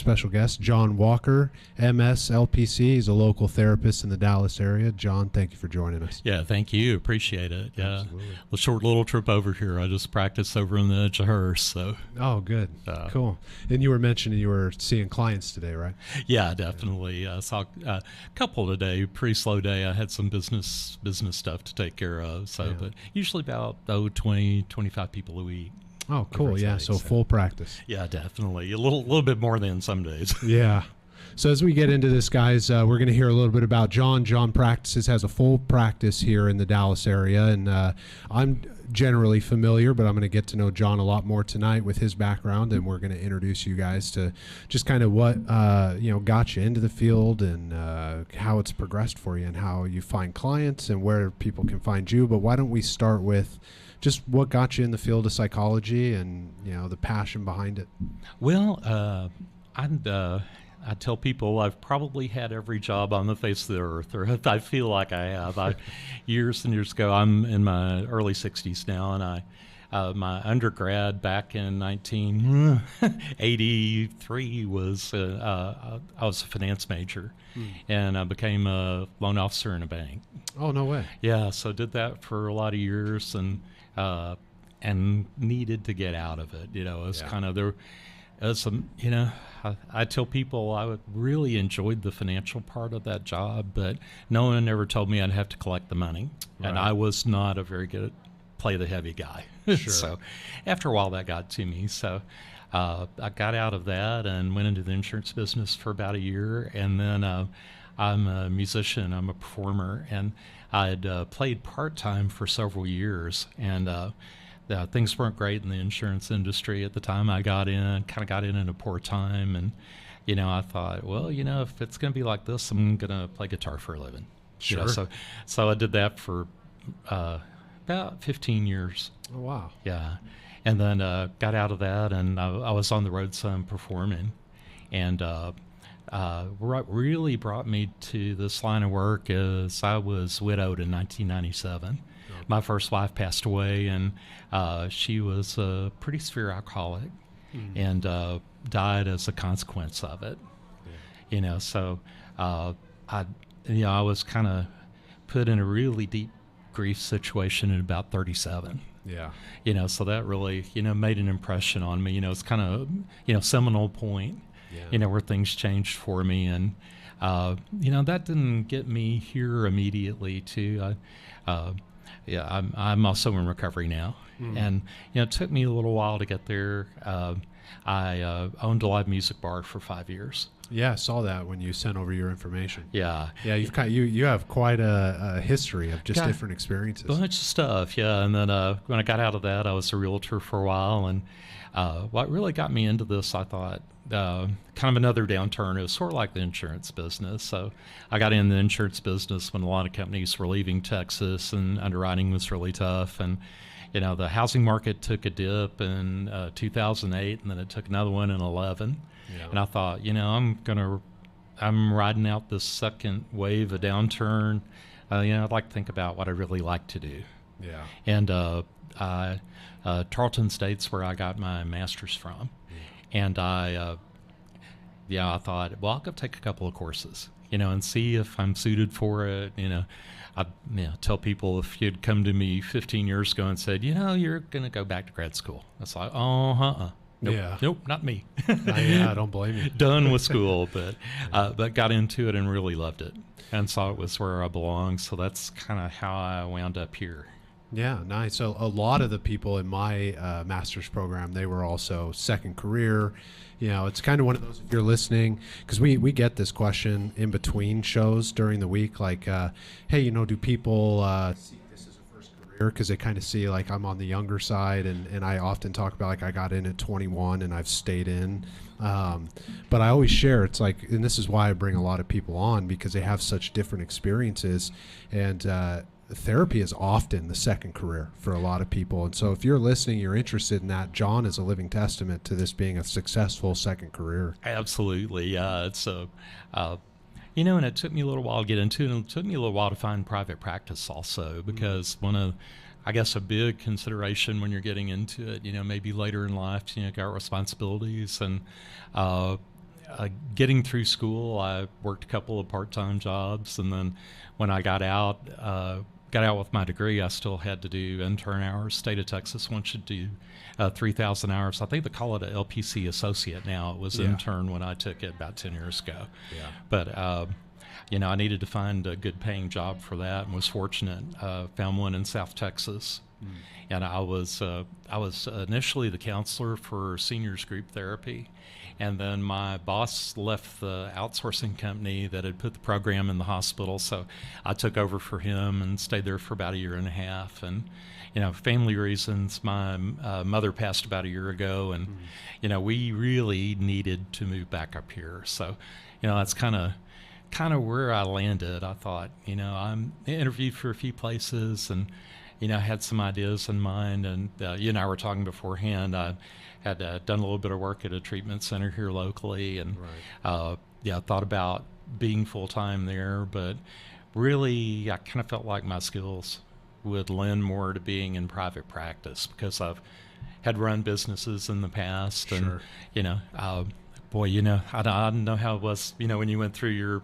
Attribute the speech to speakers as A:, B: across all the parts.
A: special guest, John Walker M.S. LPC. He's a local therapist in the Dallas area. John, thank you for joining us.
B: Yeah, thank you. Appreciate it. Yeah,
A: Absolutely.
B: A short little trip over here. I just practiced over in the edge of Hearst. So.
A: Oh, good. Cool. And you were mentioning you were seeing clients today, right?
B: Yeah, definitely. Saw a couple today. Pretty slow day. I had some business stuff to take care of. So, but usually about 20, 25 people a week.
A: Oh, cool. Yeah. So full practice.
B: Yeah, definitely. A little bit more than some days.
A: Yeah. So as we get into this, guys, we're going to hear a little bit about John. John has a full practice here in the Dallas area, and I'm generally familiar, but I'm going to get to know John a lot more tonight with his background, and we're going to introduce you guys to just kind of what got you into the field and how it's progressed for you and how you find clients and where people can find you. But why don't we start with just what got you in the field of psychology and the passion behind it?
B: Well, I tell people I've probably had every job on the face of the earth, or I feel like I have. Years and years ago, I'm in my early 60s now, and my undergrad back in 1983 was I was a finance major, and I became a loan officer in a bank.
A: Oh, no way.
B: Yeah, so did that for a lot of years, and needed to get out of it. It was kind of there. I tell people I really enjoyed the financial part of that job, but no one ever told me I'd have to collect the money, and I was not a very good play the heavy guy.
A: Sure.
B: So after a while that got to me. So I got out of that and went into the insurance business for about a year, and then I'm a musician, I'm a performer, and I had played part-time for several years, and things weren't great in the insurance industry at the time I got in, at a poor time. And, I thought, well, if it's going to be like this, I'm going to play guitar for a living.
A: Sure.
B: So I did that for about 15 years.
A: Oh, wow.
B: Yeah. And then got out of that, and I was on the road some performing. And what really brought me to this line of work is I was widowed in 1997. My first wife passed away, and she was a pretty severe alcoholic and died as a consequence of it. Yeah. So I was kind of put in a really deep grief situation at about 37.
A: Yeah.
B: So that really, made an impression on me. It's kind of, seminal point, where things changed for me. And, that didn't get me here immediately, too. I'm also in recovery now, and it took me a little while to get there. I owned a live music bar for 5 years.
A: Yeah, I saw that when you sent over your information.
B: Yeah,
A: you have quite a history of just different experiences.
B: A bunch of stuff, yeah. And then when I got out of that, I was a realtor for a while, and what really got me into this, I thought, kind of another downturn. It was sort of like the insurance business. So I got in the insurance business when a lot of companies were leaving Texas and underwriting was really tough. And, the housing market took a dip in 2008, and then it took another one in 2011. Yeah. And I thought, I'm riding out this second wave of downturn. I'd like to think about what I really like to do.
A: Yeah.
B: And Tarleton State's where I got my master's from. And I thought, well, I'll go take a couple of courses, and see if I'm suited for it. I tell people, if you'd come to me 15 years ago and said, you're going to go back to grad school, it's like, Nope, nope, not me.
A: I don't blame you.
B: Done with school, but got into it and really loved it and saw it was where I belonged. So that's kind of how I wound up here.
A: Yeah, nice. So a lot of the people in my master's program, they were also second career. It's kind of one of those, if you're listening, because we get this question in between shows during the week, like, hey, do people see this as a first career? Because they kind of see, like, I'm on the younger side, and I often talk about, like, I got in at 21 and I've stayed in. But I always share, it's like, and this is why I bring a lot of people on, because they have such different experiences, and therapy is often the second career for a lot of people. And so if you're listening, you're interested in that, John is a living testament to this being a successful second career.
B: Absolutely. Yeah. It's and it took me a little while to get into it, and it took me a little while to find private practice also, because one of, I guess, a big consideration when you're getting into it, maybe later in life, got responsibilities, and getting through school, I worked a couple of part-time jobs, and then when I got out with my degree, I still had to do intern hours. State of Texas wants you to do 3,000 hours. I think they call it an LPC associate now. It was intern when I took it about 10 years ago.
A: Yeah.
B: But I needed to find a good paying job for that, and was fortunate. Found one in South Texas. And I was initially the counselor for seniors group therapy, and then my boss left the outsourcing company that had put the program in the hospital, so I took over for him and stayed there for about a year and a half. And family reasons, my mother passed about a year ago, and we really needed to move back up here. So that's kind of where I landed. I thought, I'm interviewed for a few places, and I had some ideas in mind, and you and I were talking beforehand. I had done a little bit of work at a treatment center here locally, and I thought about being full-time there, but really I kind of felt like my skills would lend more to being in private practice, because I've had run businesses in the past.
A: Sure.
B: And I don't know how it was when you went through your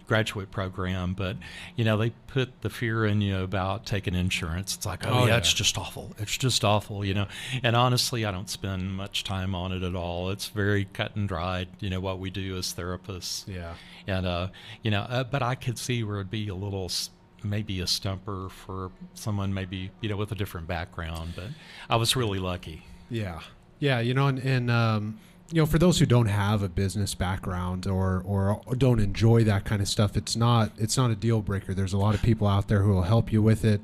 B: graduate program, but they put the fear in you about taking insurance. It's like, it's just awful. It's just awful, And honestly, I don't spend much time on it at all. It's very cut and dried, what we do as therapists.
A: Yeah.
B: And but I could see where it'd be a little, maybe a stumper for someone maybe with a different background. But I was really lucky.
A: Yeah. For those who don't have a business background or don't enjoy that kind of stuff, it's not a deal breaker. There's a lot of people out there who will help you with it.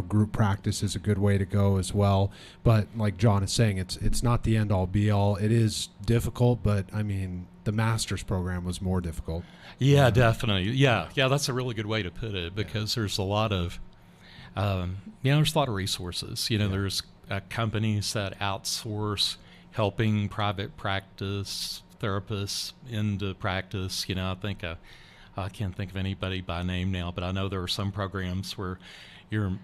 A: Group practice is a good way to go as well. But like John is saying, it's not the end all be all. It is difficult, but I mean, the master's program was more difficult.
B: Yeah, definitely. Yeah, that's a really good way to put it, because there's a lot of, there's a lot of resources. There's companies that outsource helping private practice therapists into practice. I think I can't think of anybody by name now, but I know there are some programs where you're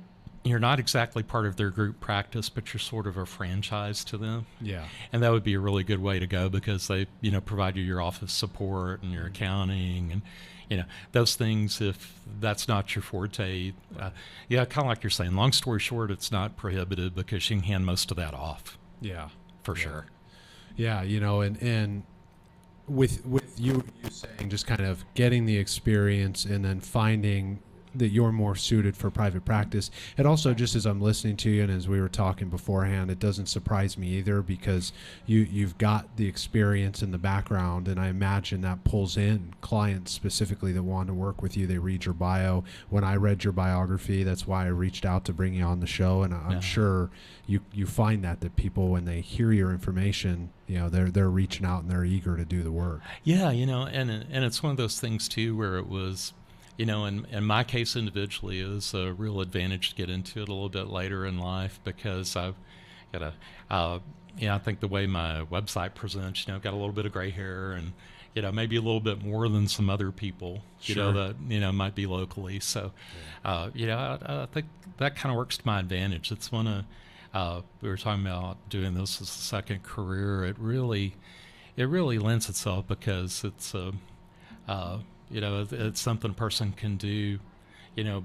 B: not exactly part of their group practice, but you're sort of a franchise to them.
A: Yeah.
B: And that would be a really good way to go, because they provide you your office support and your accounting and those things. If that's not your forte, kind of like you're saying, long story short, it's not prohibited, because you can hand most of that off.
A: Yeah.
B: For sure.
A: Yeah, and with you saying just kind of getting the experience and then finding that you're more suited for private practice. And also, just as I'm listening to you and as we were talking beforehand, it doesn't surprise me either, because you've got the experience in the background, and I imagine that pulls in clients specifically that want to work with you. They read your bio. When I read your biography, that's why I reached out to bring you on the show, and I'm sure you find that people, when they hear your information, they're reaching out and they're eager to do the work.
B: Yeah, and it's one of those things too where it was, in my case individually, it was a real advantage to get into it a little bit later in life, because I've got I think the way my website presents, got a little bit of gray hair, and maybe a little bit more than some other people, that might be locally. So, I think that kind of works to my advantage. It's one of we were talking about doing this as a second career. It really lends itself, because it's it's something a person can do,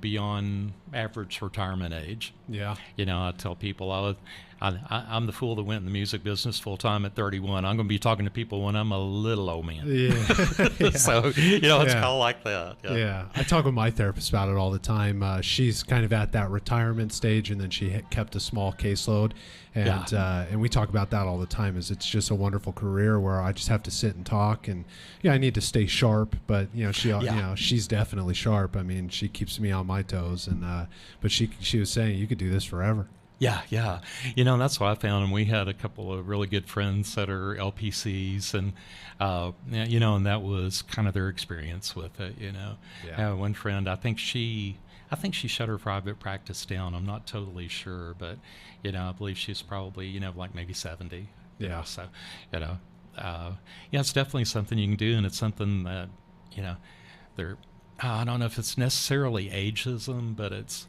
B: beyond average retirement age.
A: Yeah.
B: I tell people I'm the fool that went in the music business full time at 31. I'm going to be talking to people when I'm a little old man.
A: Yeah.
B: So, it's kind of like that.
A: Yeah. I talk with my therapist about it all the time. She's kind of at that retirement stage, and then she kept a small caseload. And we talk about that all the time. Is it's just a wonderful career where I just have to sit and talk, and I need to stay sharp, but she's definitely sharp. I mean, she keeps me on my toes, and but she was saying you could do this forever.
B: Yeah. And that's what I found. And we had a couple of really good friends that are LPCs, and and that was kind of their experience with it. One friend, I think she shut her private practice down. I'm not totally sure, but I believe she's probably like maybe 70.
A: Yeah.
B: So it's definitely something you can do, and it's something that I don't know if it's necessarily ageism, but it's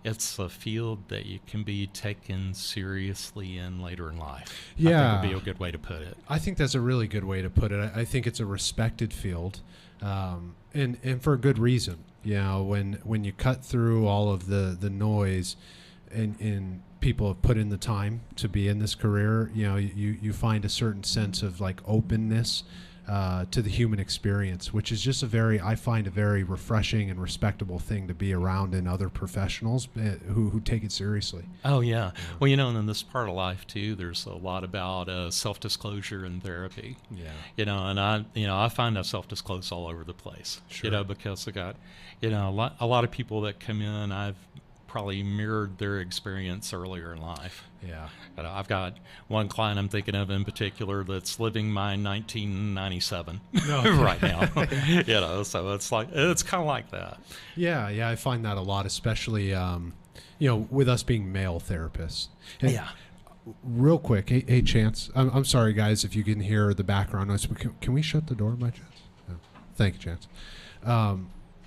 B: it's a field that you can be taken seriously in later in life.
A: Yeah.
B: I think would be a good way to put it.
A: I think that's a really good way to put it. I think it's a respected field, and for a good reason. You know, when you cut through all of the noise, and people have put in the time to be in this career, you know, you find a certain sense of like openness to the human experience, which is just I find a very refreshing and respectable thing to be around in other professionals who take it seriously.
B: Oh yeah. Well, you know, and in this part of life too, there's a lot about self-disclosure in therapy.
A: Yeah.
B: You know, and I find I self-disclose all over the place.
A: Sure.
B: You know, because I got, you know, a lot of people that come in, I've probably mirrored their experience earlier in life.
A: Yeah.
B: But I've got one client I'm thinking of in particular that's living my 1997 right now. You know, so it's kind of like that.
A: Yeah, I find that a lot, especially you know, with us being male therapists. And
B: yeah.
A: Real quick, hey Chance, I'm sorry guys if you can hear the background noise. Can we shut the door by chance? No. Thank you, Chance.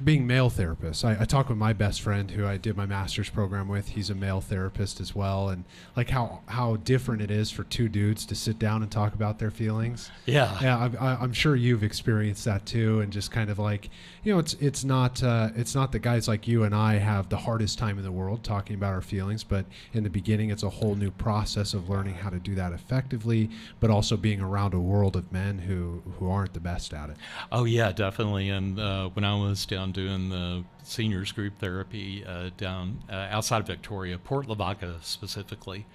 A: Being male therapists, I talk with my best friend who I did my master's program with. He's a male therapist as well, and like how different it is for two dudes to sit down and talk about their feelings.
B: Yeah,
A: I'm sure you've experienced that too, and just kind of like, you know, it's not that guys like you and I have the hardest time in the world talking about our feelings, but in the beginning it's a whole new process of learning how to do that effectively, but also being around a world of men who aren't the best at it.
B: Oh yeah, definitely. And when I was down doing the seniors group therapy down outside of Victoria, Port Lavaca specifically,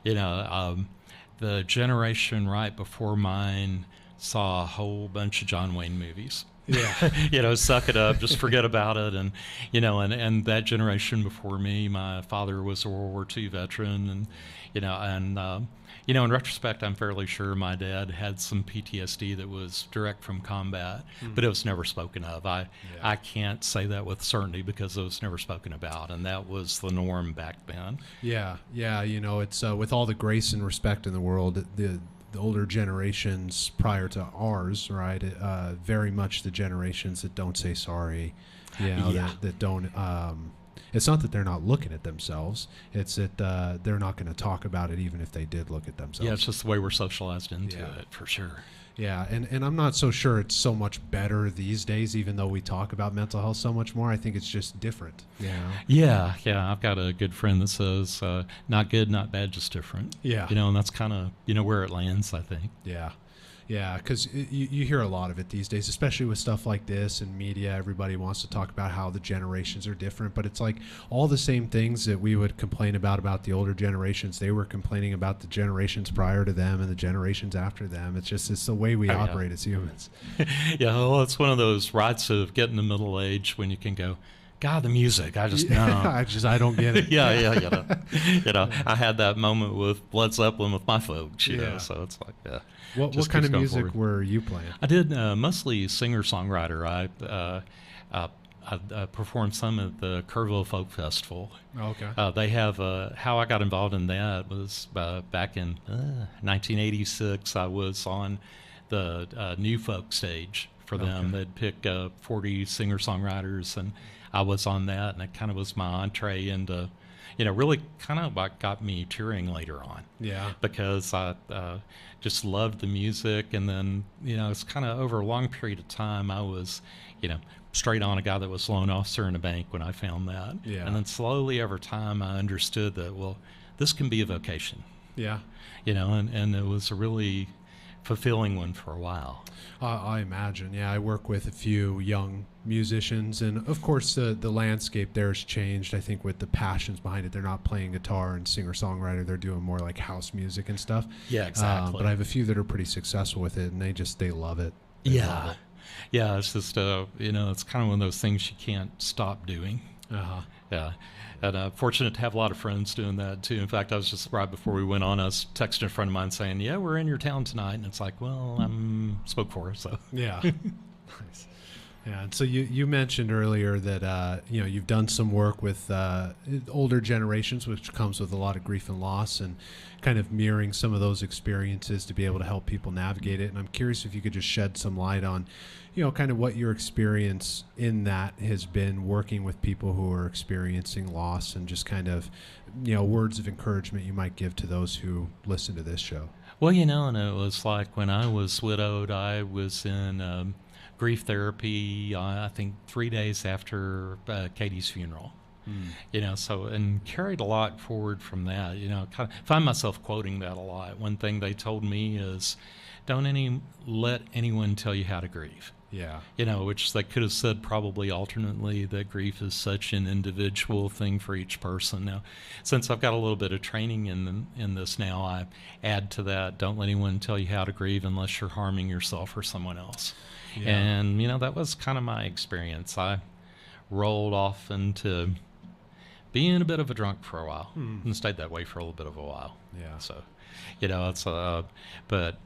B: you know, the generation right before mine saw a whole bunch of John Wayne movies.
A: Yeah.
B: You know, suck it up, just forget about it. And, you know, and that generation before me, my father was a World War II veteran, and, you know, in retrospect, I'm fairly sure my dad had some PTSD that was direct from combat, but it was never spoken of. I can't say that with certainty because it was never spoken about, and that was the norm back then.
A: Yeah, you know, it's with all the grace and respect in the world, the older generations prior to ours, right? Very much the generations that don't say sorry, you know, that don't. It's not that they're not looking at themselves. It's that they're not going to talk about it, even if they did look at themselves.
B: Yeah, it's just the way we're socialized into it, for sure.
A: Yeah, and I'm not so sure it's so much better these days, even though we talk about mental health so much more. I think it's just different. You know? Yeah.
B: I've got a good friend that says, not good, not bad, just different.
A: Yeah.
B: You know, and that's kind of, you know, where it lands, I think.
A: Yeah, because you hear a lot of it these days, especially with stuff like this and media. Everybody wants to talk about how the generations are different, but it's like all the same things that we would complain about the older generations. They were complaining about the generations prior to them and the generations after them. It's the way we operate as humans.
B: Yeah, well, it's one of those rights of getting to middle age when you can go, God, the music, I just know.
A: I don't get it.
B: Yeah. You know, I had that moment with Led Zeppelin with my folks, you know, so it's like, yeah.
A: What kind of music were you playing?
B: I did mostly singer-songwriter. I performed some at the Kerrville Folk Festival.
A: Oh, okay.
B: They have, how I got involved in that was back in 1986. I was on the New Folk stage for them.
A: Okay.
B: They'd pick 40 singer-songwriters, and I was on that, and it kind of was my entree into, you know, really kind of what got me touring later on.
A: Yeah.
B: Because I just loved the music, and then, you know, it's kind of over a long period of time, I was, you know, straight on a guy that was a loan officer in a bank when I found that.
A: Yeah.
B: And then slowly over time, I understood that, well, this can be a vocation.
A: Yeah.
B: You know, and it was a really fulfilling one for a while.
A: I imagine. Yeah, I work with a few young musicians, and of course the landscape there has changed. I think with the passions behind it, they're not playing guitar and singer-songwriter, they're doing more like house music and stuff.
B: Yeah, exactly.
A: But I have a few that are pretty successful with it, and they love it. They love it.
B: Yeah, it's just you know, it's kind of one of those things you can't stop doing. Yeah. And fortunate to have a lot of friends doing that too. In fact, I was just right before we went on, I was texting a friend of mine saying, yeah, we're in your town tonight. And it's like, well, I'm spoke for, so.
A: Yeah. Nice. Yeah, and so you mentioned earlier that you've done some work with older generations, which comes with a lot of grief and loss, and kind of mirroring some of those experiences to be able to help people navigate it. And I'm curious if you could just shed some light on, kind of what your experience in that has been working with people who are experiencing loss, and just kind of, words of encouragement you might give to those who listen to this show.
B: Well, and it was like when I was widowed, I was in grief therapy, I think 3 days after Katie's funeral. So, and carried a lot forward from that, kind of find myself quoting that a lot. One thing they told me is, don't let anyone tell you how to grieve.
A: Yeah.
B: Which they could have said probably alternately, that grief is such an individual thing for each person. Now, since I've got a little bit of training in this now, I add to that, don't let anyone tell you how to grieve unless you're harming yourself or someone else. Yeah. And, that was kind of my experience. I rolled off into being a bit of a drunk for a while and stayed that way for a little bit of a while.
A: Yeah.
B: So, it's, but,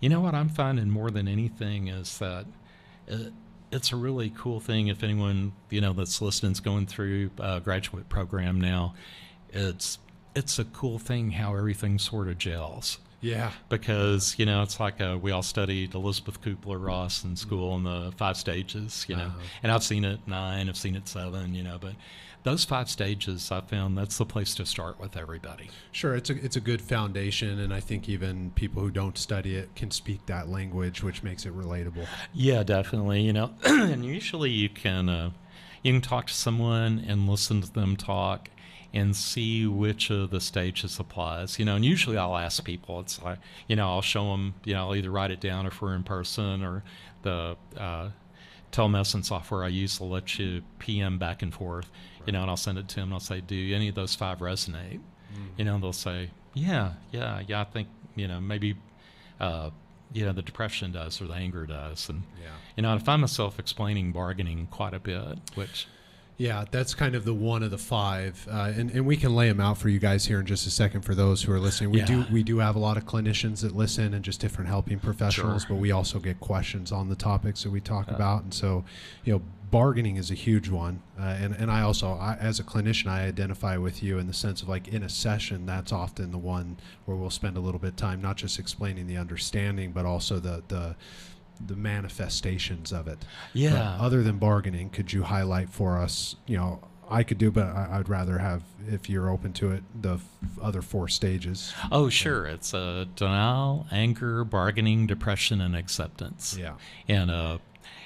B: what I'm finding more than anything is that it's a really cool thing. If anyone, that's listening is going through a graduate program now, it's a cool thing how everything sort of gels.
A: Yeah.
B: Because, it's like we all studied Elizabeth Kubler-Ross in school in the 5 stages, and I've seen it 9, I've seen it 7, but those 5 stages, I found that's the place to start with everybody.
A: Sure. It's a good foundation, and I think even people who don't study it can speak that language, which makes it relatable.
B: Yeah, definitely. And usually you can talk to someone and listen to them talk and see which of the stages applies, and usually I'll ask people, it's like, I'll show them, I'll either write it down if we're in person, or the telemedicine software I use will let you PM back and forth, right. And I'll send it to them and I'll say, do any of those 5 resonate? They'll say, yeah, I think, maybe, the depression does, or the anger does. And, I find myself explaining bargaining quite a bit, which...
A: Yeah, that's kind of the one of the 5, and we can lay them out for you guys here in just a second for those who are listening. We do have a lot of clinicians that listen, and just different helping professionals,
B: Sure.
A: But we also get questions on the topics that we talk about, and so bargaining is a huge one, and I also, as a clinician, I identify with you in the sense of, like, in a session, that's often the one where we'll spend a little bit of time not just explaining the understanding, but also the manifestations of it.
B: Yeah.
A: But other than bargaining, could you highlight for us, I could do, but I'd rather have, if you're open to it, the other 4 stages.
B: Oh, sure. It's denial, anger, bargaining, depression, and acceptance.
A: Yeah.
B: And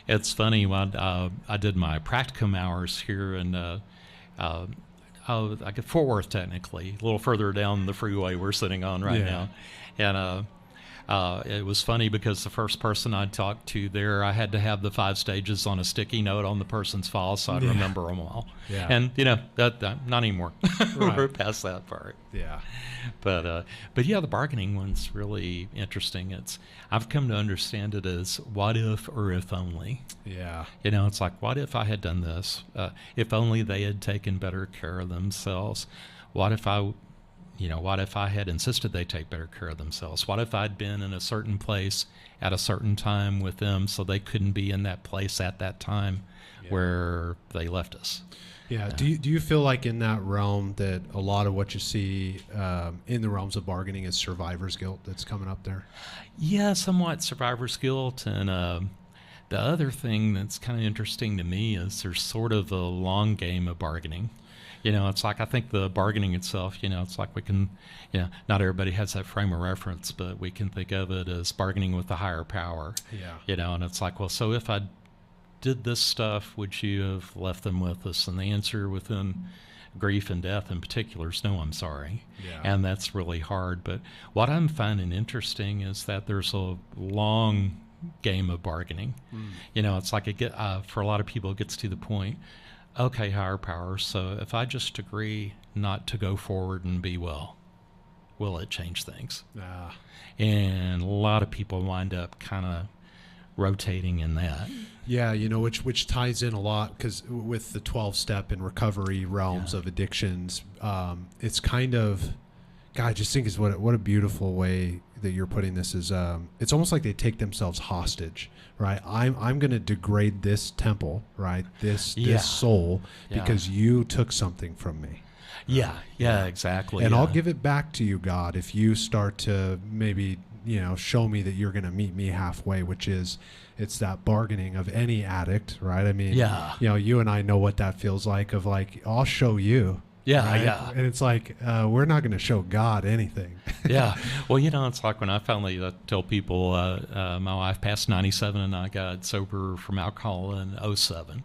B: it's funny, when I did my practicum hours here in I get Fort Worth, technically, a little further down the freeway we're sitting on right now. And it was funny because the first person I talked to there, I had to have the 5 stages on a sticky note on the person's file so I'd remember them all.
A: Yeah.
B: And, that not anymore.
A: Right.
B: We're past that part.
A: Yeah.
B: But yeah, the bargaining one's really interesting. I've come to understand it as what if or if only.
A: Yeah.
B: It's like, what if I had done this? If only they had taken better care of themselves. What if I had insisted they take better care of themselves? What if I'd been in a certain place at a certain time with them so they couldn't be in that place at that time where they left us?
A: Yeah. Do you feel like in that realm that a lot of what you see in the realms of bargaining is survivor's guilt that's coming up there?
B: Yeah, somewhat survivor's guilt. And the other thing that's kind of interesting to me is there's sort of a long game of bargaining. It's like, I think the bargaining itself, it's like we can, not everybody has that frame of reference, but we can think of it as bargaining with the higher power.
A: Yeah.
B: And it's like, well, so if I did this stuff, would you have left them with us? And the answer within grief and death in particular is no, I'm sorry.
A: Yeah.
B: And that's really hard. But what I'm finding interesting is that there's a long game of bargaining. It's like for a lot of people, it gets to the point, okay, higher power, so if I just agree not to go forward and be well, will it change things? And a lot of people wind up kind of rotating in that.
A: Yeah, which ties in a lot, because with the 12-step and recovery realms of addictions, it's kind of, God, I just think is what a beautiful way that you're putting this is it's almost like they take themselves hostage, right? I'm going to degrade this temple, right? This soul because you took something from me.
B: Yeah, exactly.
A: And I'll give it back to you, God, if you start to maybe, show me that you're going to meet me halfway, which is, it's that bargaining of any addict, right? I mean, you and I know what that feels like, of like, I'll show you. Right? And it's like, we're not going to show God anything.
B: Well, it's like when I finally tell people, my wife passed 97 and I got sober from alcohol in '07.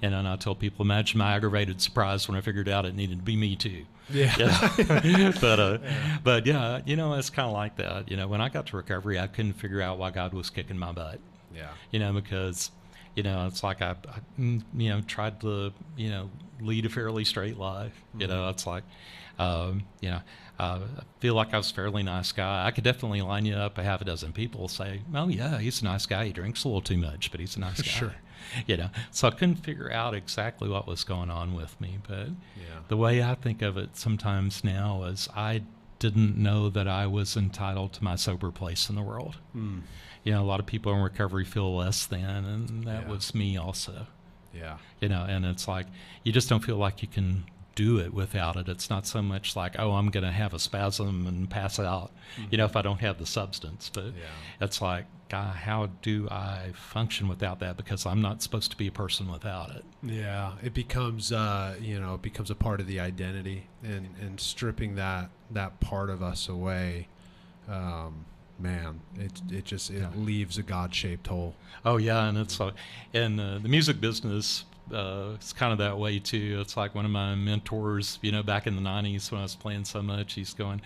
B: And then I tell people, imagine my aggravated surprise when I figured out it needed to be me too. But it's kind of like that. When I got to recovery, I couldn't figure out why God was kicking my butt. Because it's like I tried to, lead a fairly straight life. It's like, I feel like I was a fairly nice guy. I could definitely line you up a half a dozen people say, oh yeah, he's a nice guy. He drinks a little too much, but he's a nice guy.
A: Sure.
B: So I couldn't figure out exactly what was going on with me. But the way I think of it sometimes now is I didn't know that I was entitled to my sober place in the world. A lot of people in recovery feel less than, and that was me also. And it's like, you just don't feel like you can do it without it. It's not so much like, oh, I'm going to have a spasm and pass out, if I don't have the substance. But it's like, God, how do I function without that? Because I'm not supposed to be a person without it.
A: It becomes, it becomes a part of the identity, and stripping that part of us away. Man, it leaves a God-shaped hole.
B: Oh yeah, and it's like, and the music business, it's kind of that way too. It's like one of my mentors, back in the '90s when I was playing so much, he's going,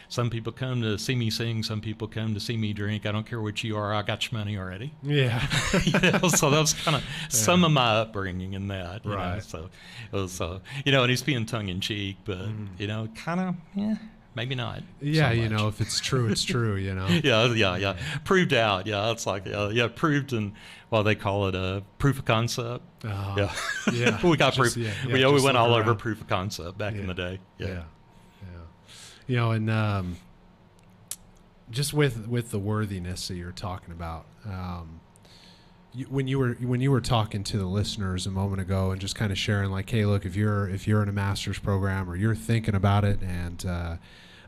B: some people come to see me sing, some people come to see me drink. I don't care what you are, I got your money already. So that was kind of some of my upbringing in that.
A: Right.
B: So it was, and he's being tongue in cheek, but kind of, maybe not.
A: So if it's true, it's true,
B: Proved out. It's like, proved, and they call it a proof of concept. We got proof. We went all over proof of concept back in the day.
A: And just with the worthiness that you're talking about, when you were talking to the listeners a moment ago and just kind of sharing like, hey, look, if you're in a master's program or you're thinking about it, and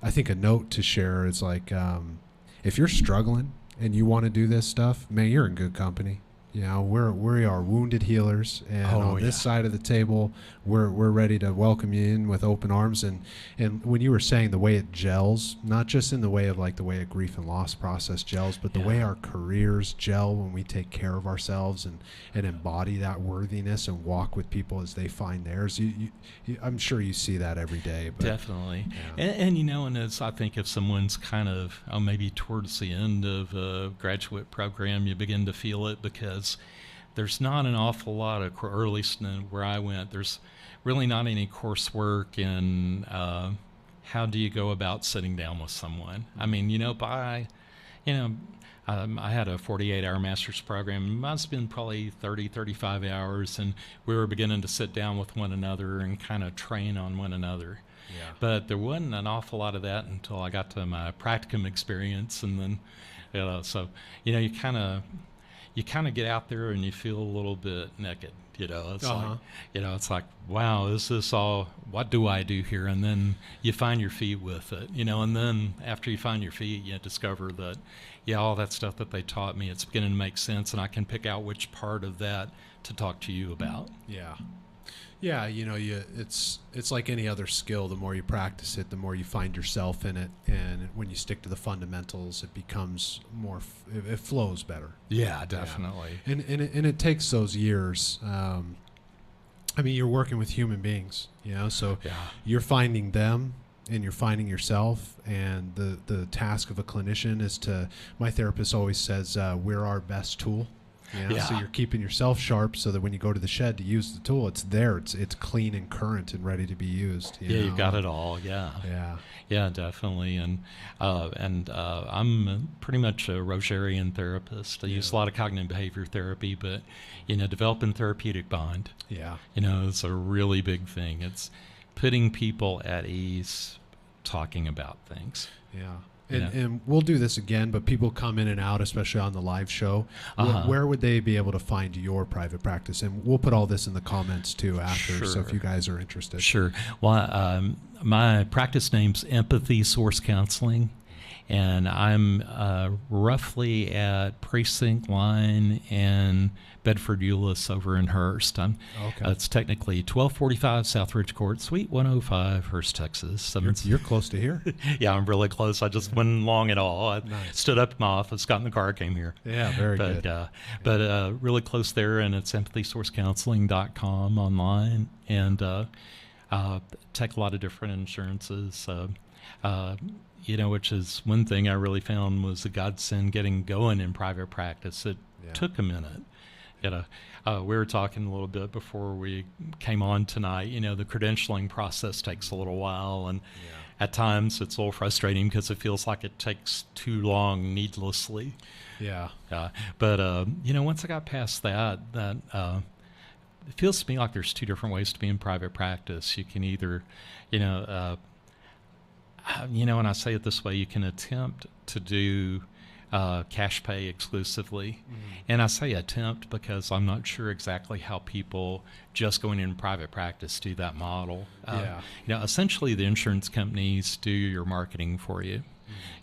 A: I think a note to share is like, if you're struggling and you want to do this stuff, man, you're in good company. We are wounded healers, and on this side of the table, we're ready to welcome you in with open arms. And when you were saying the way it gels, not just in the way of like the way a grief and loss process gels, but the way our careers gel when we take care of ourselves and embody that worthiness and walk with people as they find theirs. I'm sure you see that every day. But,
B: definitely. And as I think if someone's kind of maybe towards the end of a graduate program, you begin to feel it, because there's not an awful lot of, or at least where I went, there's really not any coursework in how do you go about sitting down with someone. I mean, I had a 48-hour master's program. It must have been probably 30, 35 hours, and we were beginning to sit down with one another and kind of train on one another. But there wasn't an awful lot of that until I got to my practicum experience, and then, you kind of get out there and you feel a little bit naked. It's like, it's like, wow, is this all, what do I do here? And then you find your feet with it, and then after you find your feet, you discover that, all that stuff that they taught me, it's beginning to make sense, and I can pick out which part of that to talk to you about. It's
A: like any other skill. The more you practice it, the more you find yourself in it, and when you stick to the fundamentals, it becomes more. It flows better.
B: Definitely.
A: And it takes those years. You're working with human beings, so you're finding them and you're finding yourself. And the task of a clinician is to. My therapist always says, we're our best tool. So you're keeping yourself sharp so that when you go to the shed to use the tool, it's there. It's clean and current and ready to be used.
B: You've got it all. Yeah, definitely. And I'm pretty much a Rogerian therapist. I use a lot of cognitive behavior therapy, but developing therapeutic bond. It's a really big thing. It's putting people at ease, talking about things.
A: And we'll do this again, but people come in and out, especially on the live show.
B: Uh-huh.
A: Where would they be able to find your private practice? And we'll put all this in the comments too after, so if you guys are interested.
B: Sure. Well, my practice name's Empathy Source Counseling, and I'm roughly at Precinct Line and Bedford Euless over in Hurst. It's technically 1245 South Ridge Court, Suite 105, Hurst, Texas.
A: You're close to here.
B: Yeah, I'm really close. I just went long at all. I stood up in my office, got in the car, came here.
A: Yeah, very good.
B: But really close there, and it's empathysourcecounseling.com online, and take a lot of different insurances. Which is one thing I really found was a godsend getting going in private practice. It took a minute. We were talking a little bit before we came on tonight. The credentialing process takes a little while, and at times it's a little frustrating because it feels like it takes too long needlessly.
A: Yeah.
B: But once I got past that it feels to me like there's two different ways to be in private practice. You can either, and I say it this way, you can attempt to do cash pay exclusively. And I say attempt because I'm not sure exactly how people just going in private practice do that model. Essentially the insurance companies do your marketing for you.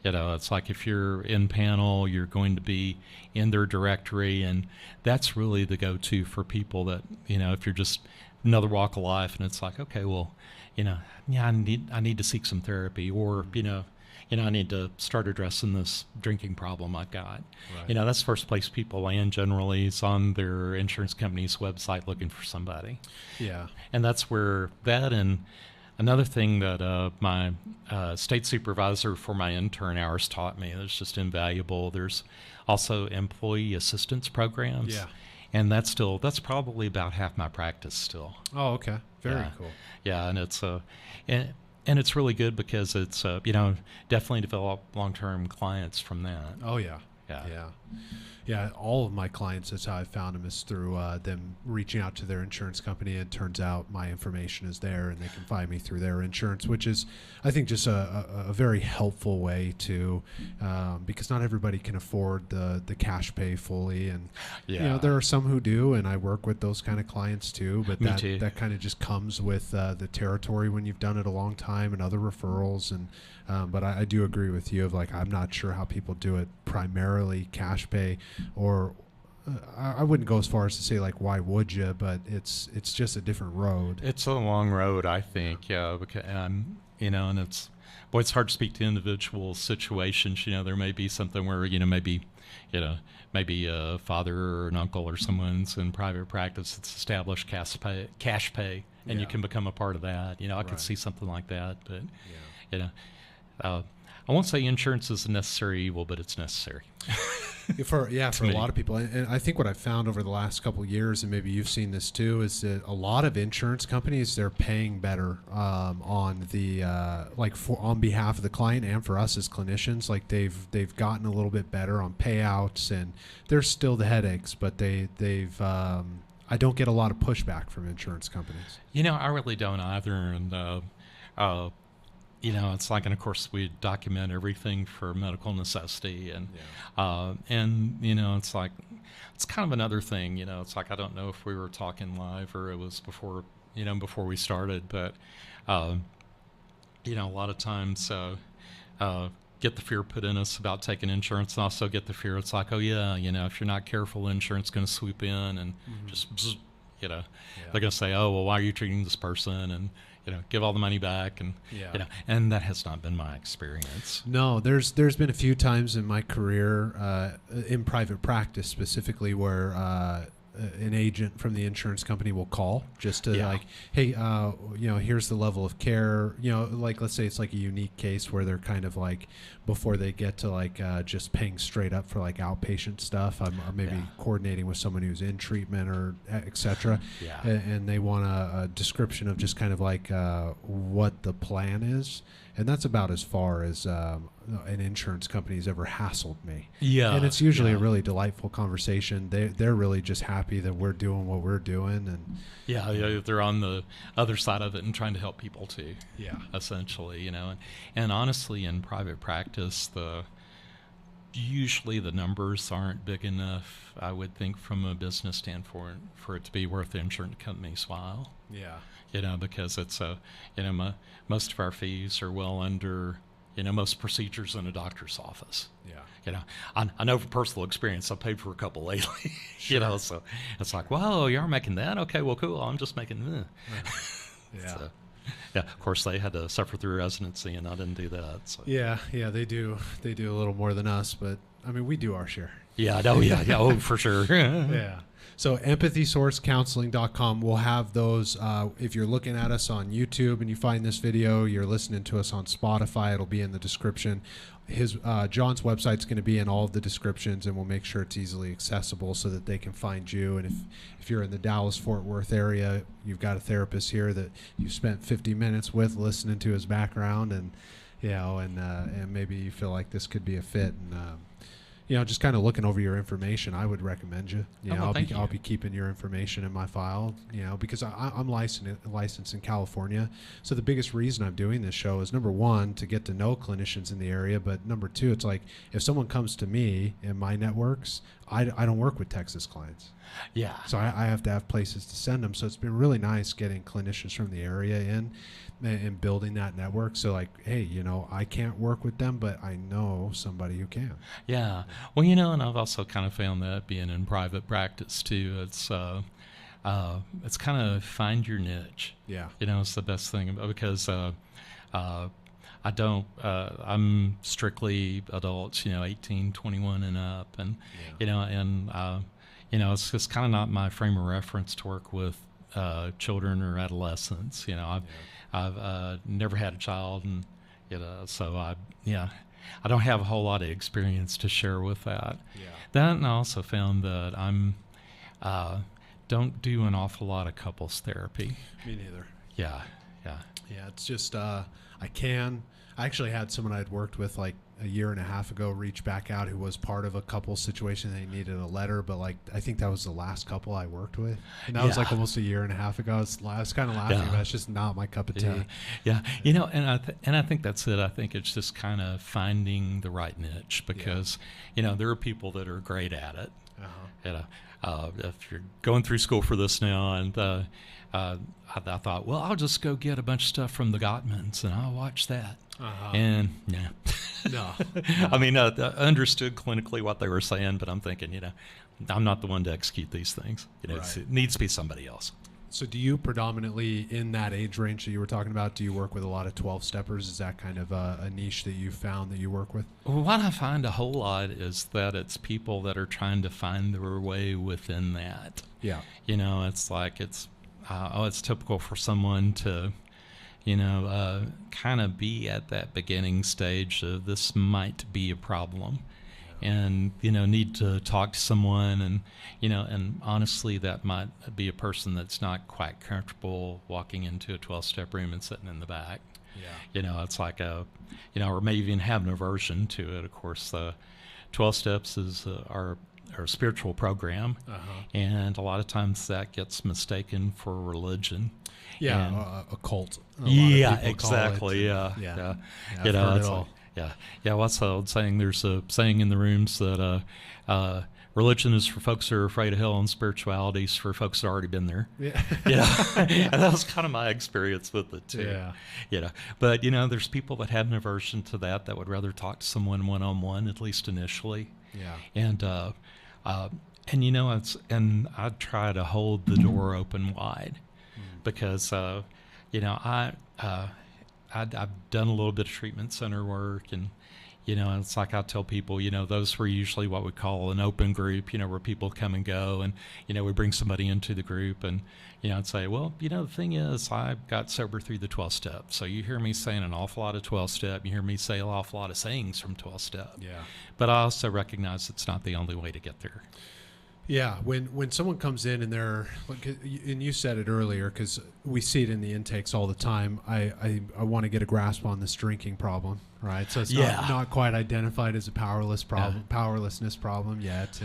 B: It's like if you're in panel, you're going to be in their directory, and that's really the go-to for people that, if you're just another walk of life and it's like, okay, well, I need to seek some therapy, or, I need to start addressing this drinking problem I've got. Right. That's the first place people land generally is on their insurance company's website looking for somebody.
A: Yeah.
B: And that's where that, and another thing that my state supervisor for my intern hours taught me that's just invaluable. There's also employee assistance programs.
A: Yeah.
B: And that's probably about half my practice still.
A: Oh, okay. Very cool.
B: Yeah, and it's and it's really good because it's definitely develop long-term clients from that.
A: Oh yeah. Yeah, all of my clients, that's how I found them, is through them reaching out to their insurance company. And it turns out my information is there and they can find me through their insurance, which is, I think, just a very helpful way to, because not everybody can afford the cash pay fully. And, there are some who do, and I work with those kind of clients too. But that kind of just comes with the territory when you've done it a long time and other referrals. And but I do agree with you of like, I'm not sure how people do it primarily cash pay, or I wouldn't go as far as to say like, why would you? But it's just a different road.
B: It's a long road, I think. Yeah, because, and it's hard to speak to individual situations. There may be something where maybe a father or an uncle or someone's in private practice that's established cash pay, and you can become a part of that. I could see something like that, but I won't say insurance is a necessary evil, but it's necessary.
A: for a lot of people. And I think what I've found over the last couple of years, and maybe you've seen this too, is that a lot of insurance companies, they're paying better on the on behalf of the client and for us as clinicians. Like they've gotten a little bit better on payouts, and there's still the headaches, but they've I don't get a lot of pushback from insurance companies.
B: I really don't either, and it's like, and of course we document everything for medical necessity, and it's like, it's kind of another thing, it's like, I don't know if we were talking live or it was before we started, but a lot of times get the fear put in us about taking insurance, and also get the fear, it's like, oh yeah, if you're not careful, insurance is going to swoop in and just they're going to say, oh well, why are you treating this person, and give all the money back, and and that has not been my experience.
A: No, there's been a few times in my career in private practice specifically where an agent from the insurance company will call just to like, hey, here's the level of care, like let's say it's like a unique case where they're kind of like, before they get to like just paying straight up for like outpatient stuff, I'm maybe coordinating with someone who's in treatment or etc. And they want a description of just kind of like what the plan is. and that's about as far as an insurance company's ever hassled me.
B: Yeah,
A: and it's usually
B: yeah.
A: a really delightful conversation. They're really just happy that we're doing what we're doing, and
B: Yeah, they're on the other side of it and trying to help people too.
A: Yeah.
B: Essentially, and honestly, in private practice, usually the numbers aren't big enough, I would think, from a business standpoint, for it to be worth the insurance company's while.
A: yeah,
B: Because it's most of our fees are well under, most procedures in a doctor's office.
A: yeah,
B: I know from personal experience, I've paid for a couple lately.
A: Sure.
B: So it's like, whoa, you're making that? Okay, well, cool. I'm just making.
A: yeah.
B: So, yeah, of course they had to suffer through residency, and I didn't do that. So.
A: Yeah, they do a little more than us, but I mean, we do our share.
B: Yeah, I know. Yeah, oh, for sure.
A: Yeah. So empathysourcecounseling.com, we'll have those. If you're looking at us on YouTube and you find this video, you're listening to us on Spotify, it'll be in the description. John's website's going to be in all of the descriptions, and we'll make sure it's easily accessible so that they can find you. And if you're in the Dallas-Fort Worth area, you've got a therapist here that you've spent 50 minutes with listening to his background, and and maybe you feel like this could be a fit, and just kind of looking over your information, I would recommend you. I'll be keeping your information in my file, because I'm licensed in California. So the biggest reason I'm doing this show is, number one, to get to know clinicians in the area. But number two, it's like, if someone comes to me in my networks, I don't work with Texas clients.
B: Yeah.
A: So I have to have places to send them. So it's been really nice getting clinicians from the area in and building that network. So like, hey, I can't work with them, but I know somebody who can.
B: Yeah. Well, and I've also kind of found that being in private practice too, it's kind of find your niche.
A: Yeah.
B: It's the best thing, because I'm strictly adults, 18, 21 and up. And, it's just kind of not my frame of reference to work with children or adolescents. I've never had a child, and so I don't have a whole lot of experience to share with that.
A: Yeah.
B: Then I also found that I'm don't do an awful lot of couples therapy.
A: Me neither.
B: Yeah.
A: Yeah, it's just I actually had someone I'd worked with like a year and a half ago reach back out who was part of a couple situation. They needed a letter, but I think that was the last couple I worked with, and that was like almost a year and a half ago. I was kind of laughing, but it's just not my cup of tea.
B: Yeah. And I think that's it. I think it's just kind of finding the right niche, because there are people that are great at it. If you're going through school for this now, and I thought, well, I'll just go get a bunch of stuff from the Gottmans and I'll watch that. And
A: No.
B: I mean, I understood clinically what they were saying, but I'm thinking, I'm not the one to execute these things.
A: Right.
B: It needs to be somebody else.
A: So do you predominantly, in that age range that you were talking about, do you work with a lot of 12-steppers? Is that kind of a niche that you found that you work with?
B: What I find a whole lot is that it's people that are trying to find their way within that.
A: Yeah.
B: It's like it's typical for someone to, kind of be at that beginning stage of this might be a problem. And need to talk to someone, and and honestly, that might be a person that's not quite comfortable walking into a 12-step room and sitting in the back. It's like or maybe even have an aversion to it. Of course, 12 steps is our spiritual program, and a lot of times that gets mistaken for religion.
A: Yeah, a cult.
B: Exactly. Yeah.
A: I've heard it all.
B: Yeah. What's the old saying? There's a saying in the rooms that religion is for folks who are afraid of hell, and spirituality is for folks that have already been there.
A: Yeah.
B: And that was kind of my experience with it too.
A: Yeah.
B: But there's people that have an aversion to that would rather talk to someone one-on-one, at least initially.
A: Yeah.
B: And I try to hold the door open wide, because I've done a little bit of treatment center work, and it's like I tell people, those were usually what we call an open group, where people come and go, and we bring somebody into the group, and I'd say, well, the thing is, I got sober through the 12 step, so you hear me saying an awful lot of 12 step, you hear me say an awful lot of sayings from 12 step,
A: Yeah.
B: but I also recognize it's not the only way to get there.
A: Yeah, when someone comes in and they're like, and you said it earlier because we see it in the intakes all the time. I want to get a grasp on this drinking problem, right? So it's not quite identified as a powerlessness problem yet,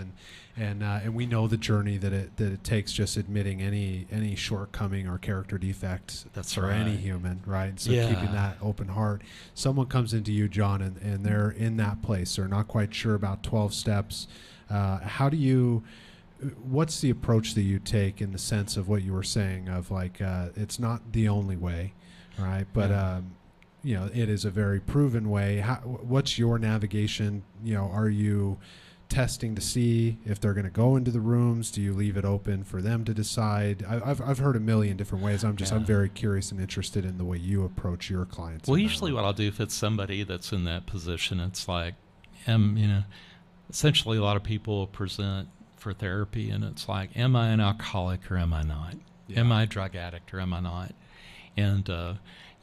A: and we know the journey that it takes just admitting any shortcoming or character defect for any human, right? So keeping that open heart. Someone comes into you, John, and they're in that place. They're not quite sure about 12 steps. How do you? What's the approach that you take in the sense of what you were saying of like it's not the only way, right? But it is a very proven way. What's your navigation? Are you testing to see if they're going to go into the rooms? Do you leave it open for them to decide? I've heard a million different ways. I'm very curious and interested in the way you approach your clients.
B: Well, usually what I'll do if it's somebody that's in that position, it's like, essentially a lot of people present for therapy and it's like, am I an alcoholic or am I not? Yeah. Am I a drug addict or am I not? And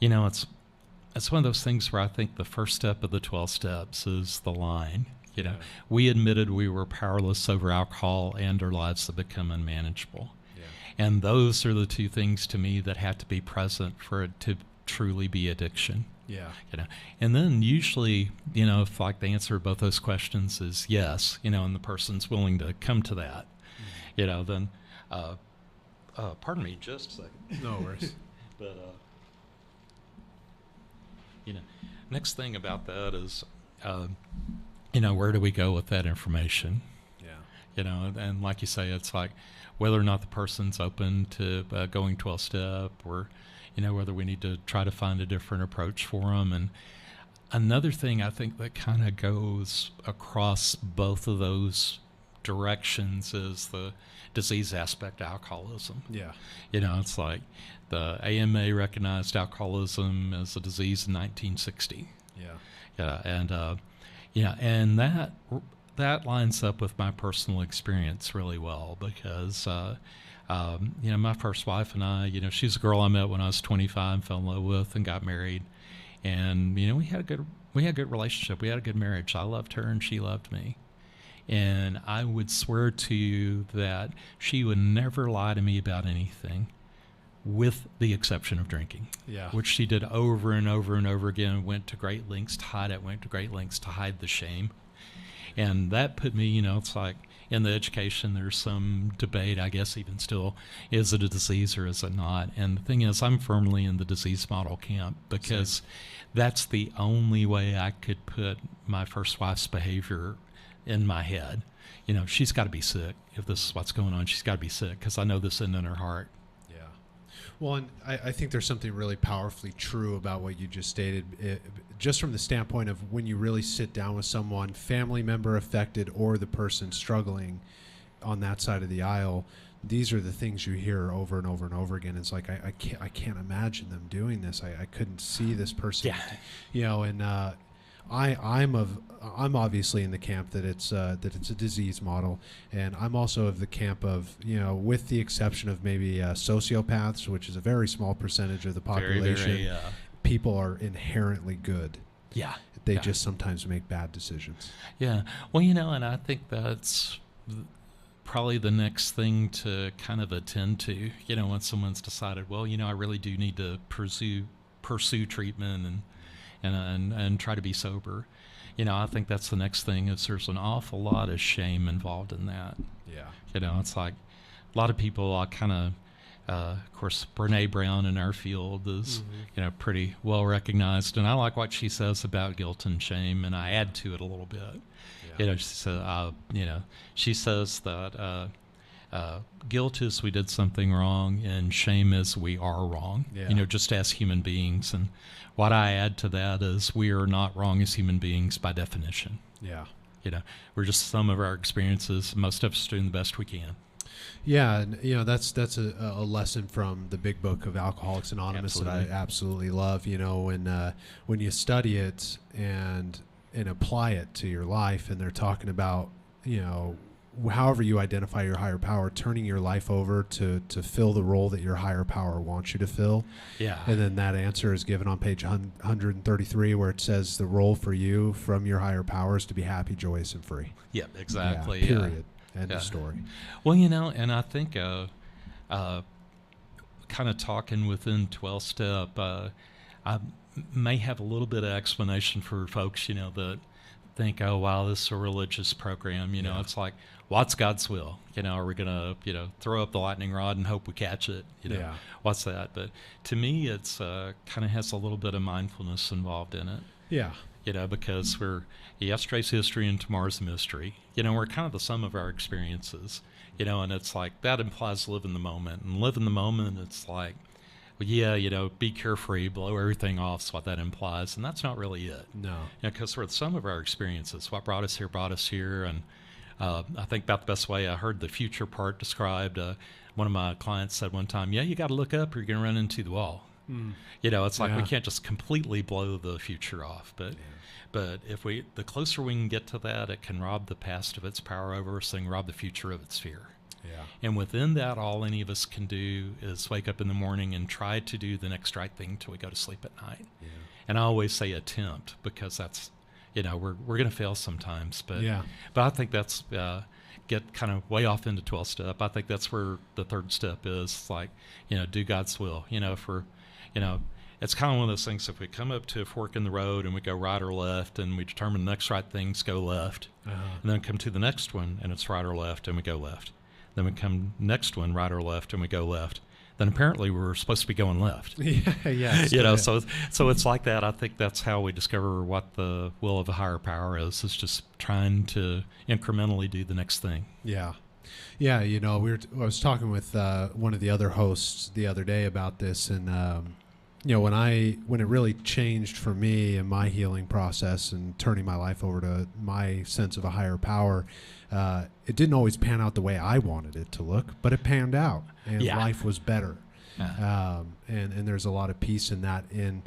B: it's one of those things where I think the first step of the 12 steps is the line. We admitted we were powerless over alcohol and our lives have become unmanageable. Yeah. And those are the two things to me that have to be present for it to truly be addiction.
A: Yeah.
B: And then usually, if like the answer to both those questions is yes, and the person's willing to come to that, then, pardon me, just a second.
A: No worries.
B: But, next thing about that is, where do we go with that information? Yeah. And like you say, it's like whether or not the person's open to going 12-step or, whether we need to try to find a different approach for them. And another thing I think that kind of goes across both of those directions is the disease aspect of alcoholism. Yeah. It's like the AMA recognized alcoholism as a disease in 1960. Yeah. Yeah. And that lines up with my personal experience really well because, my first wife and I, she's a girl I met when I was 25, fell in love with and got married. And, we had a good relationship. We had a good marriage. I loved her and she loved me. And I would swear to you that she would never lie to me about anything with the exception of drinking, which she did over and over and over again, went to great lengths to hide it, went to great lengths to hide the shame. And that put me, it's like in the education, there's some debate, I guess, even still, is it a disease or is it not? And the thing is, I'm firmly in the disease model camp because that's the only way I could put my first wife's behavior in my head. She's got to be sick. If this is what's going on, she's got to be sick because I know this isn't in her heart.
A: Well, and I think there's something really powerfully true about what you just stated, just from the standpoint of when you really sit down with someone, family member affected or the person struggling on that side of the aisle, these are the things you hear over and over and over again. It's like, I can't imagine them doing this. I couldn't see this person, and I'm obviously in the camp that it's a disease model, and I'm also of the camp of with the exception of maybe sociopaths, which is a very small percentage of the population. Very, people are inherently good. Yeah, they just sometimes make bad decisions.
B: Yeah, well, and I think that's probably the next thing to kind of attend to. When someone's decided, well, I really do need to pursue treatment and try to be sober. I think that's the next thing is there's an awful lot of shame involved in that. Yeah. It's like a lot of people of course, Brene Brown in our field is, pretty well recognized. And I like what she says about guilt and shame, and I add to it a little bit. Yeah. She says that guilt is we did something wrong, and shame is we are wrong, just as human beings. And what I add to that is we are not wrong as human beings by definition. Yeah. We're just some of our experiences. Most of us doing the best we can.
A: Yeah, and that's a lesson from the big book of Alcoholics Anonymous that I absolutely love. When you study it and apply it to your life, and they're talking about however you identify your higher power, turning your life over to fill the role that your higher power wants you to fill. Yeah. And then that answer is given on page 133, where it says the role for you from your higher power is to be happy, joyous, and free.
B: Yep, exactly.
A: Yeah, period. End of story.
B: Well, and I think kind of talking within 12-step, I may have a little bit of explanation for folks, that think, oh, wow, this is a religious program. It's like, what's God's will? Are we going to, throw up the lightning rod and hope we catch it? What's that? But to me, it's kind of has a little bit of mindfulness involved in it.
A: Yeah.
B: Because we're yesterday's history and tomorrow's mystery. We're kind of the sum of our experiences. And it's like that implies live in the moment. And live in the moment, it's like, well, yeah, be carefree, blow everything off is what that implies. And that's not really it.
A: No.
B: Because we're the sum of our experiences. What brought us here. And I think about the best way I heard the future part described. One of my clients said one time, you got to look up or you're going to run into the wall. It's like we can't just completely blow the future off. But if the closer we can get to that, it can rob the past of its power over us and rob the future of its fear.
A: Yeah.
B: And within that, all any of us can do is wake up in the morning and try to do the next right thing till we go to sleep at night.
A: Yeah.
B: And I always say attempt, because that's, we're going to fail sometimes. But I think that's get kind of way off into 12-step. I think that's where the third step is, like, do God's will. If we're, it's kind of one of those things, if we come up to a fork in the road and we go right or left and we determine the next right things go left, and then come to the next one and it's right or left and we go left. Then we come next one, right or left, and we go left. Then apparently we're supposed to be going left. So it's like that. I think that's how we discover what the will of a higher power is just trying to incrementally do the next thing.
A: Yeah. Yeah, I was talking with one of the other hosts the other day about this, and when it really changed for me in my healing process and turning my life over to my sense of a higher power, it didn't always pan out the way I wanted it to look, but it panned out, and life was better. And there's a lot of peace in that. And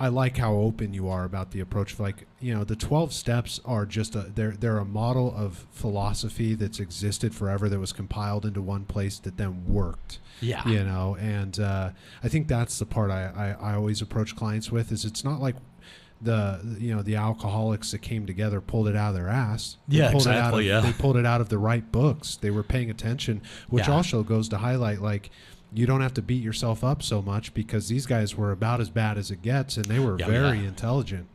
A: I like how open you are about the approach of, like, the 12 steps are just they're a model of philosophy that's existed forever, that was compiled into one place that then worked. And I think that's the part I always approach clients with, is it's not like the alcoholics that came together pulled it out of their ass. They pulled it out of the right books. They were paying attention, which also goes to highlight, like, you don't have to beat yourself up so much, because these guys were about as bad as it gets, and they were very intelligent,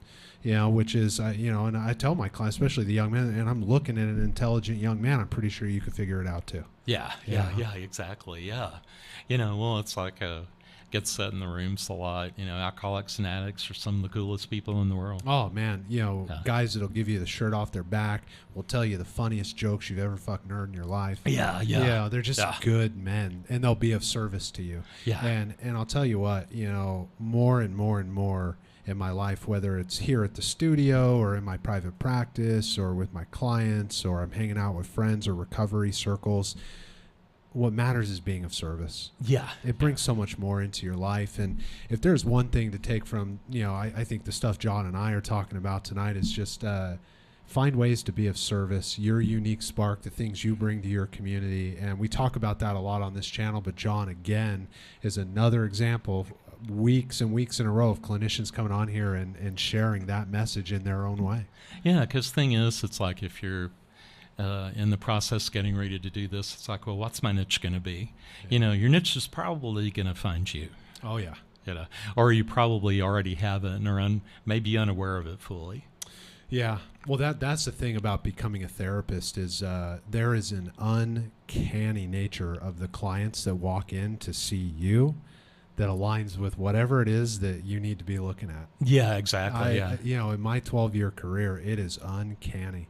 A: which is, and I tell my clients, especially the young men, and I'm looking at an intelligent young man, I'm pretty sure you could figure it out too.
B: Yeah, exactly. Yeah. Well, it's like gets said in the rooms a lot, alcoholics and addicts are some of the coolest people in the world.
A: Oh man, guys that'll give you the shirt off their back, will tell you the funniest jokes you've ever fucking heard in your life. They're just good men, and they'll be of service to you. And I'll tell you what, more and more and more in my life, whether it's here at the studio or in my private practice or with my clients, or I'm hanging out with friends or recovery circles, what matters is being of service. It brings so much more into your life. And if there's one thing to take from, I think the stuff John and I are talking about tonight is just find ways to be of service, your unique spark, the things you bring to your community. And we talk about that a lot on this channel, but John, again, is another example of weeks and weeks in a row of clinicians coming on here and sharing that message in their own way.
B: Because the thing is, it's like, if you're in the process getting ready to do this, it's like, well, what's my niche going to be? Your niche is probably going to find you.
A: Oh yeah.
B: Or you probably already have it and are maybe unaware of it fully.
A: Yeah. Well, that's the thing about becoming a therapist, is there is an uncanny nature of the clients that walk in to see you that aligns with whatever it is that you need to be looking at.
B: Yeah, exactly.
A: In my 12-year career, it is uncanny.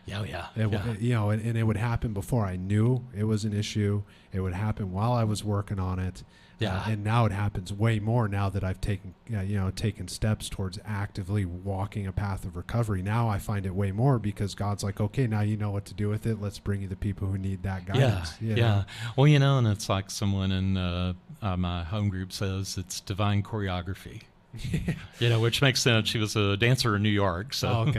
A: And it would happen before I knew it was an issue. It would happen while I was working on it. And now it happens way more now that I've taken steps towards actively walking a path of recovery. Now I find it way more, because God's like, okay, now you know what to do with it. Let's bring you the people who need that guidance.
B: Well, and it's like someone in my home group says it's divine choreography. Which makes sense. She was a dancer in New York, so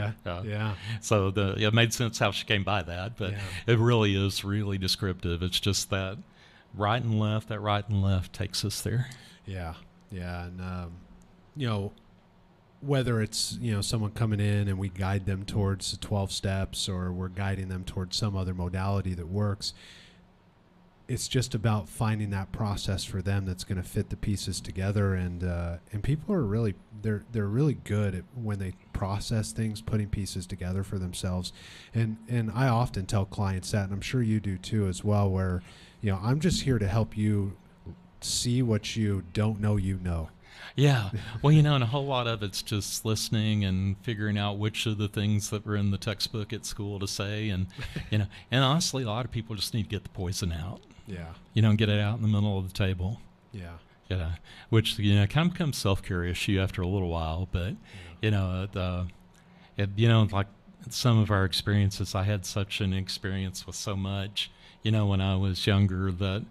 B: So it made sense how she came by that, but it really is really descriptive. It's just that right and left takes us there.
A: And whether it's, you know, someone coming in and we guide them towards the 12 steps, or we're guiding them towards some other modality that works, it's just about finding that process for them that's going to fit the pieces together. And people are really, they're really good at, when they process things, putting pieces together for themselves. And I often tell clients that, and I'm sure you do too as well, where, you know, I'm just here to help you see what you don't know, you know.
B: Yeah. Well, you know, and a whole lot of it's just listening and figuring out which of the things that were in the textbook at school to say. And, you know, and honestly, a lot of people just need to get the poison out.
A: Yeah.
B: You know, get it out in the middle of the table.
A: Yeah.
B: Yeah. Which, you know, kind of becomes self-care issue after a little while. But, you know, you know, like some of our experiences, I had such an experience with so much, you know, when I was younger that,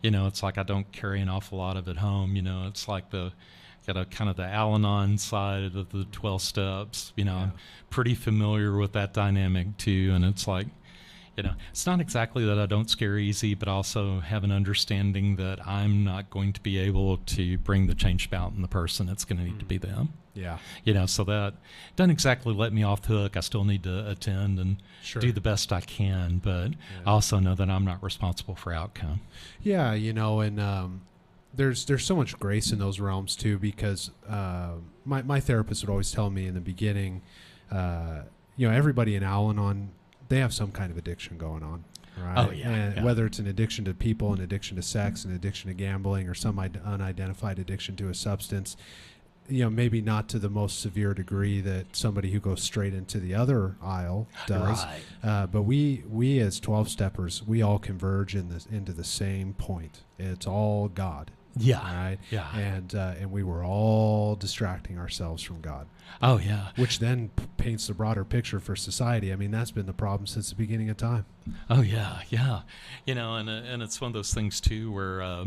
B: you know, it's like I don't carry an awful lot of it home. You know, it's like got a kind of the Al-Anon side of the 12 steps. You know, I'm pretty familiar with that dynamic too. And it's like, you know, it's not exactly that I don't scare easy, but also have an understanding that I'm not going to be able to bring the change about in the person. It's going to need to be them.
A: Yeah.
B: You know, so that doesn't exactly let me off the hook. I still need to attend and do the best I can, but I also know that I'm not responsible for outcome.
A: Yeah, you know, and there's so much grace in those realms too, because my therapist would always tell me in the beginning, you know, everybody in Al-Anon, they have some kind of addiction going on, right?
B: Oh, yeah.
A: And whether it's an addiction to people, an addiction to sex, an addiction to gambling, or some unidentified addiction to a substance, you know, maybe not to the most severe degree that somebody who goes straight into the other aisle does.
B: Right.
A: But we as 12-steppers, we all converge into the same point. It's all God.
B: Yeah.
A: Right.
B: Yeah.
A: And we were all distracting ourselves from God.
B: Oh, yeah.
A: Which then paints the broader picture for society. I mean, that's been the problem since the beginning of time.
B: Oh, yeah. Yeah. You know, and it's one of those things too where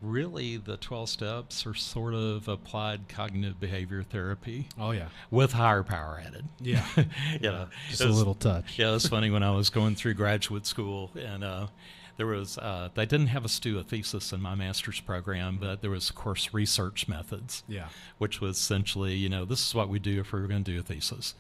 B: really the 12 steps are sort of applied cognitive behavior therapy.
A: Oh, yeah.
B: With higher power added.
A: Yeah.
B: You know,
A: just a little touch.
B: Yeah, it was funny when I was going through graduate school, and there was they didn't have us do a thesis in my master's program, but there was, of course, research methods.
A: Yeah.
B: Which was essentially, you know, this is what we do if we were going to do a thesis.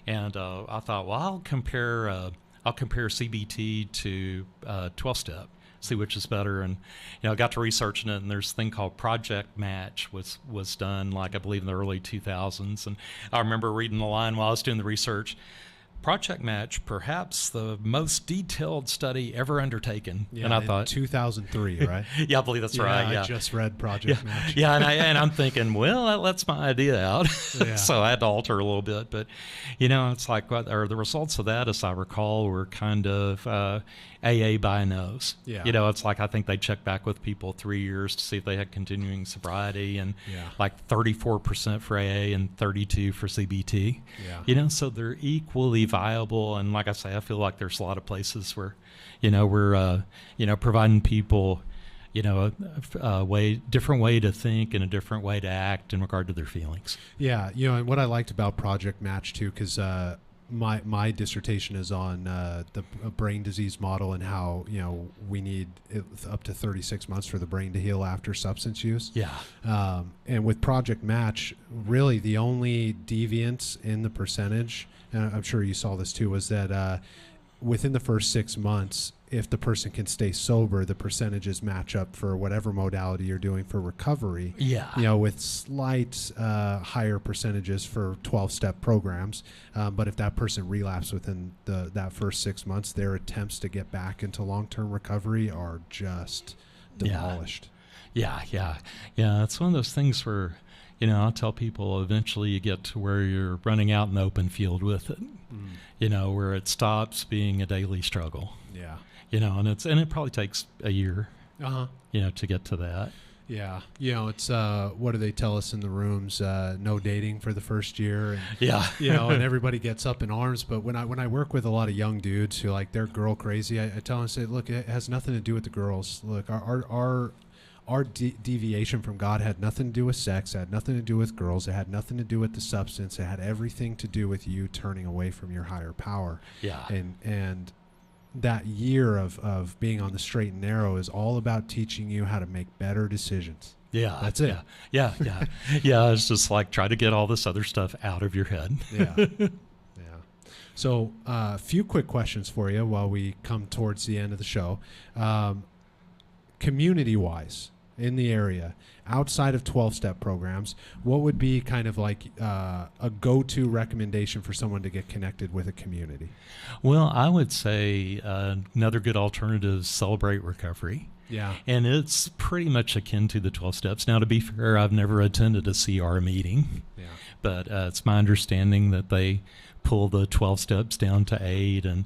B: And I thought, well, I'll compare CBT to 12-step, see which is better. And, you know, I got to researching it, and there's a thing called Project Match was done, like, I believe in the early 2000s. And I remember reading the line while I was doing the research, Project Match, perhaps the most detailed study ever undertaken.
A: Yeah,
B: and I thought
A: 2003, right?
B: Yeah, I believe that's right. Yeah,
A: I just read Project Match.
B: Yeah, and I'm thinking, well, that lets my idea out.
A: Yeah.
B: So I had to alter a little bit, but you know, it's like the results of that, as I recall, were kind of AA by nose.
A: Yeah.
B: You know, it's like I think they checked back with people 3 years to see if they had continuing sobriety, and like 34% for AA and 32% for CBT.
A: Yeah.
B: You know, so they're equally viable. And like I say, I feel like there's a lot of places where, you know, we're you know, providing people, you know, a different way to think and a different way to act in regard to their feelings.
A: Yeah, you know, and what I liked about Project Match too, because my dissertation is on the brain disease model and how, you know, we need up to 36 months for the brain to heal after substance use.
B: Yeah.
A: And with Project Match, really the only deviance in the percentage, and I'm sure you saw this too, was that within the first 6 months, if the person can stay sober, the percentages match up for whatever modality you're doing for recovery.
B: Yeah.
A: You know, with slight higher percentages for 12-step programs. But if that person relapses within that first 6 months, their attempts to get back into long-term recovery are just demolished.
B: Yeah. It's one of those things where, you know, I'll tell people eventually you get to where you're running out in the open field with it, you know, where it stops being a daily struggle.
A: Yeah.
B: You know, and it probably takes a year, you know, to get to that.
A: Yeah. You know, it's, what do they tell us in the rooms? No dating for the first year. And, you know, and everybody gets up in arms. But when I work with a lot of young dudes who, like, they're girl crazy, I tell them, say, look, it has nothing to do with the girls. Look, our deviation from God had nothing to do with sex, it had nothing to do with girls, it had nothing to do with the substance, it had everything to do with you turning away from your higher power.
B: Yeah.
A: And that year of being on the straight and narrow is all about teaching you how to make better decisions.
B: Yeah.
A: That's it.
B: Yeah. It's just like try to get all this other stuff out of your head.
A: Yeah. Yeah. So a few quick questions for you while we come towards the end of the show. Community-wise, in the area, outside of 12-step programs, what would be kind of like a go-to recommendation for someone to get connected with a community?
B: Well, I would say another good alternative is Celebrate Recovery.
A: Yeah.
B: And it's pretty much akin to the 12 steps. Now, to be fair, I've never attended a CR meeting,
A: Yeah.
B: but it's my understanding that they pull the 12 steps down to 8, and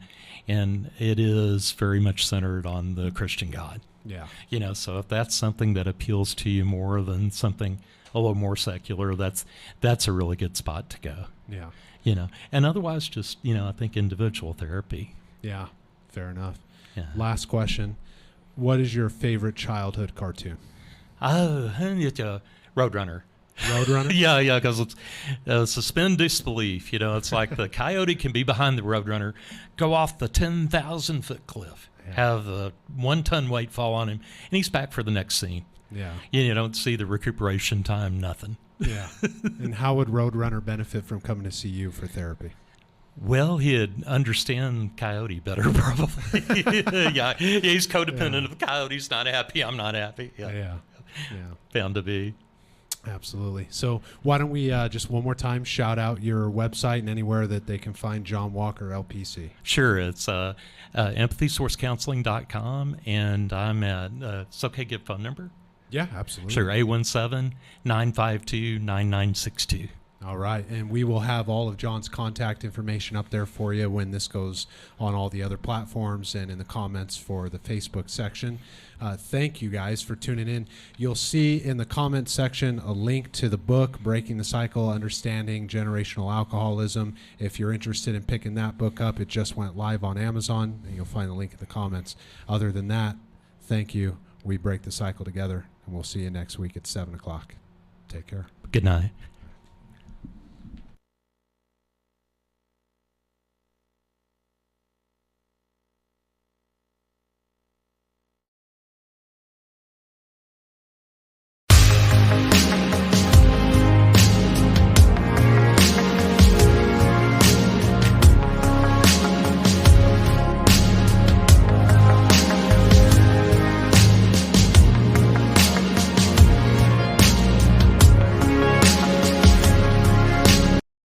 B: it is very much centered on the Christian God.
A: Yeah.
B: You know, so if that's something that appeals to you more than something a little more secular, that's a really good spot to go.
A: Yeah.
B: You know, and otherwise just, you know, I think individual therapy.
A: Yeah. Fair enough.
B: Yeah.
A: Last question. What is your favorite childhood cartoon?
B: Oh, it's a Roadrunner.
A: Roadrunner?
B: Yeah, because it's suspend disbelief. You know, it's like the coyote can be behind the Roadrunner, go off the 10,000-foot cliff, have a 1-ton weight fall on him, and he's back for the next scene.
A: Yeah.
B: You don't see the recuperation time, nothing.
A: Yeah. And how would Roadrunner benefit from coming to see you for therapy?
B: Well, he'd understand Coyote better, probably. Yeah, he's codependent of the Coyote. He's not happy. I'm not happy.
A: Yeah.
B: Found to be.
A: Absolutely. So why don't we just one more time shout out your website and anywhere that they can find John Walker LPC.
B: Sure. It's empathysourcecounseling.com, and I'm at, it's okay to give phone number?
A: Yeah, absolutely.
B: Sure, 817-952-9962.
A: All right. And we will have all of John's contact information up there for you when this goes on all the other platforms and in the comments for the Facebook section. Thank you guys for tuning in. You'll see in the comment section a link to the book, Breaking the Cycle, Understanding Generational Alcoholism. If you're interested in picking that book up, it just went live on Amazon, and you'll find the link in the comments. Other than that, thank you. We break the cycle together, and we'll see you next week at 7 o'clock. Take care.
B: Good night.